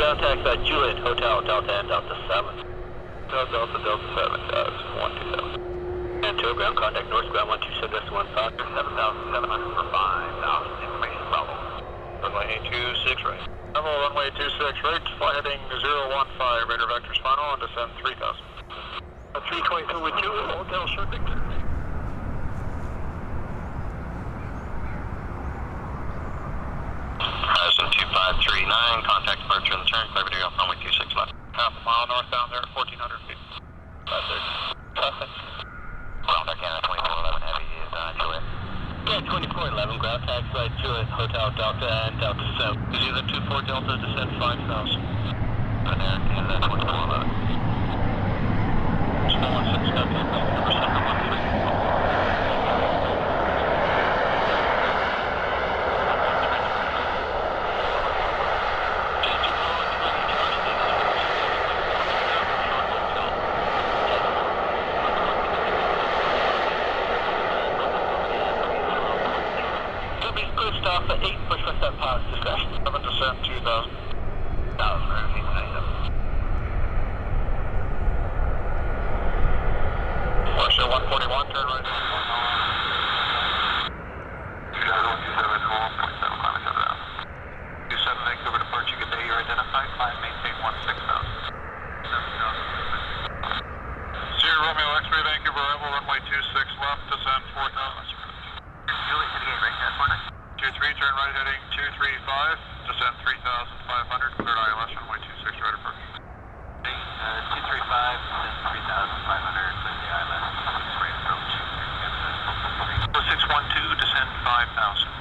ground taxi at Juliet, Hotel Delta and Delta 7. Hotel Delta, Delta 7, 127. And 2 ground contact north, ground 127, that's 15. 7,700 for 5,000, information Bravo. Runway 26 right. Bravo, runway 26 right, fly heading 015, radar vectors final, and descend 3,000. 322 with 2, Hotel Circuit. Horizon 2539, contact departure in the turn, clear video off runway 26 left. Half a mile northbound there, 1,400 feet. 530. Traffic. Ground Canada 2411 Heavy is Juliet. Yeah, 2411, ground taxi right Juliet, Hotel Delta and Delta 7. Is either 24 Delta, descend 5,000. And Air Canada 2411. Small 16, Vancouver Int'l 13. Off at 8, push with that pass discretion. 7 descent, 2,000. 1,000, repeat, 97. Russia 141, turn right. 27 Vancouver departure, good day, you're identified. 5, maintain 16,000. 7,000. Sierra Romeo X-ray Vancouver arrival, runway 26 left, descend 4,000. Juliet 58, right, that's 19. 23, turn right heading 235, descend 3,500, cleared ILS, runway 26, right approach. 235, descend 3,500, cleared the ILS, 26, right approach. 0612, descend 5,000.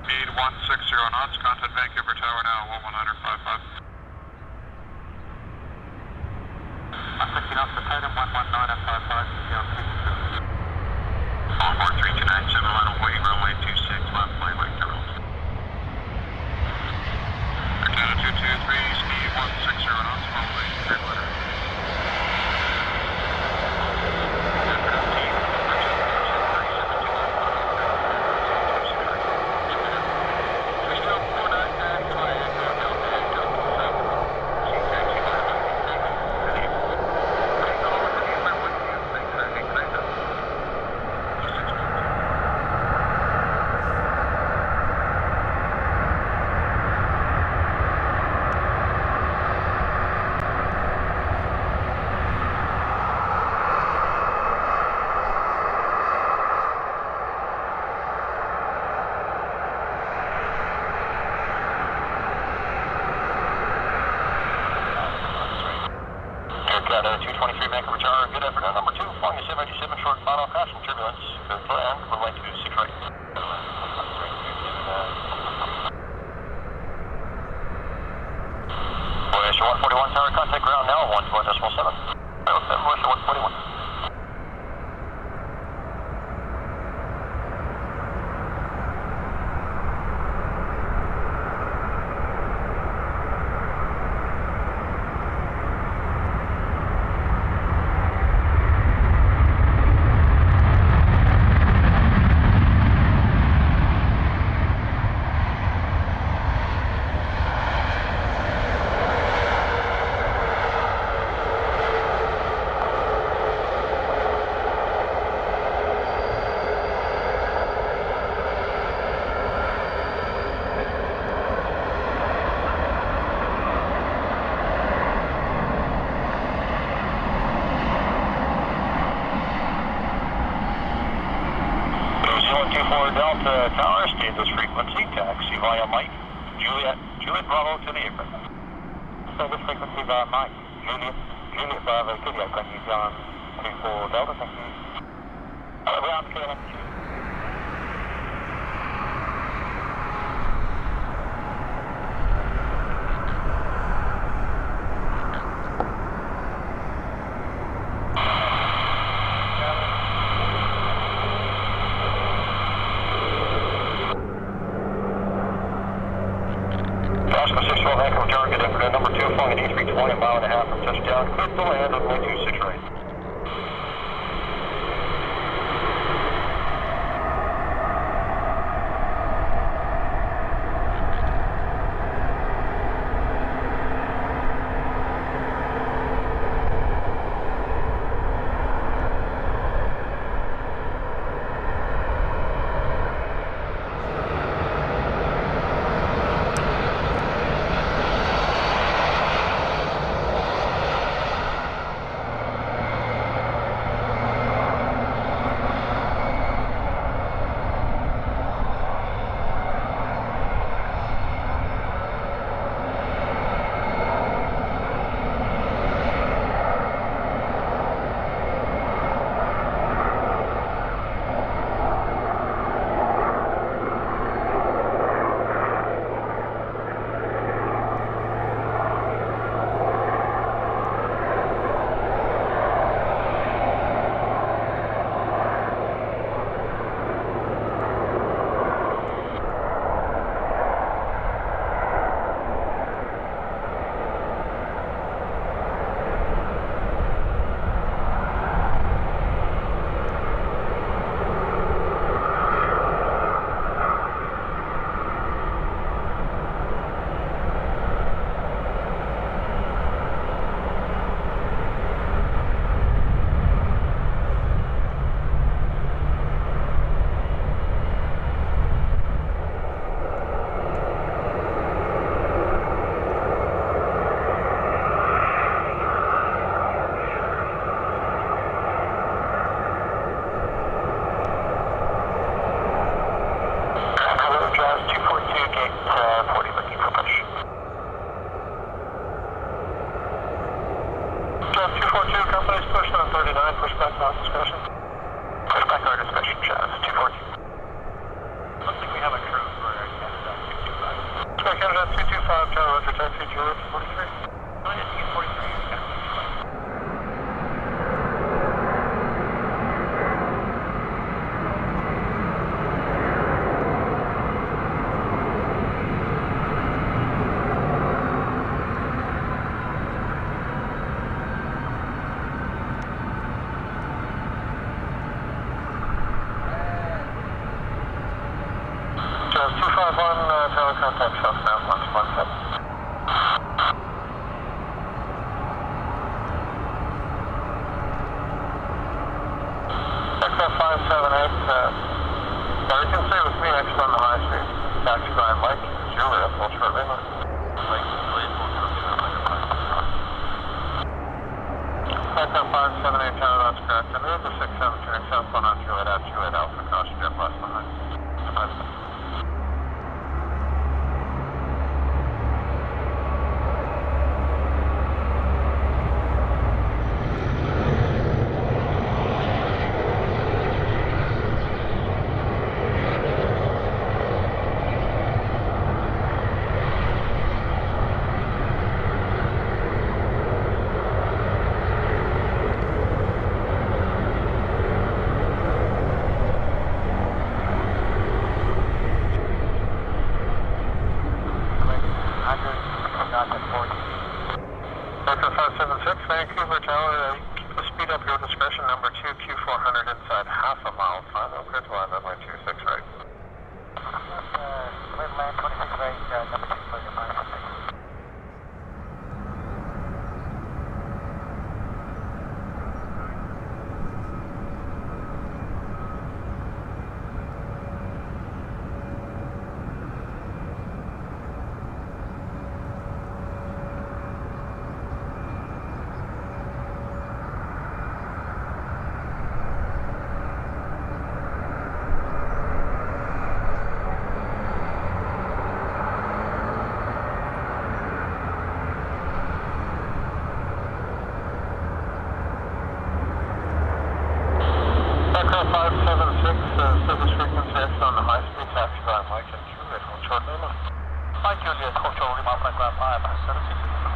Speed 160 knots, contact Vancouver Tower now, 11955. 160 knots to Titan, 119 at 55, CL 222. 43297, line waiting runway 26, left flight right to Rouge. Canada 223, speed 160 knots, runway Dreamliner. Canada 223 Vancouver Tower, good effort on number 2, flying a 787 short final crash from turbulence, good plan, runway 26 right. Voyager 141 tower, contact ground now, 12.7. 07, Voyager 141. Delta Tower, status frequency, taxi via Mike, Juliet Bravo to the aircraft. Service frequency via Mike, Juliet Bravo to the aircraft, you John 24 Delta, thank you. Ground clearance. Vancouver Tower, good effort, number 2, flying at E320, a mile and a half from touchdown, cleared to land on runway 26 right. 242, company's pushing on 39, push back on discussion. Push back our discussion, Chaz, 242. Looks like we have a crew for Canada 225. Square Canada 225, Tower Roger, taxi Juliet 43. Go ahead, T43, Canada 225. Chaz 251, tower contact south now, 117. XF 578, you can stay with me next on the high street. Taxi by Mike, Juliet, hold shortly. Mike, Juliet, hold shortly. XF 578, tower, that's correct. And move the 67 turning southbound on Juliet at Juliet Alpha, caution jet left behind. Delta 576, Vancouver Tower, keep the speed up, your discretion, number 2, Q400 inside half a mile, final grid line, runway 26 right. Clear land 26 right, number 2 for your mind. Delta 576, service frequency X on the high speed, taxi by Mike and Juliet, hold short Lima. Mike, Juliet, hold short Lima, Flightcraft 5, 760.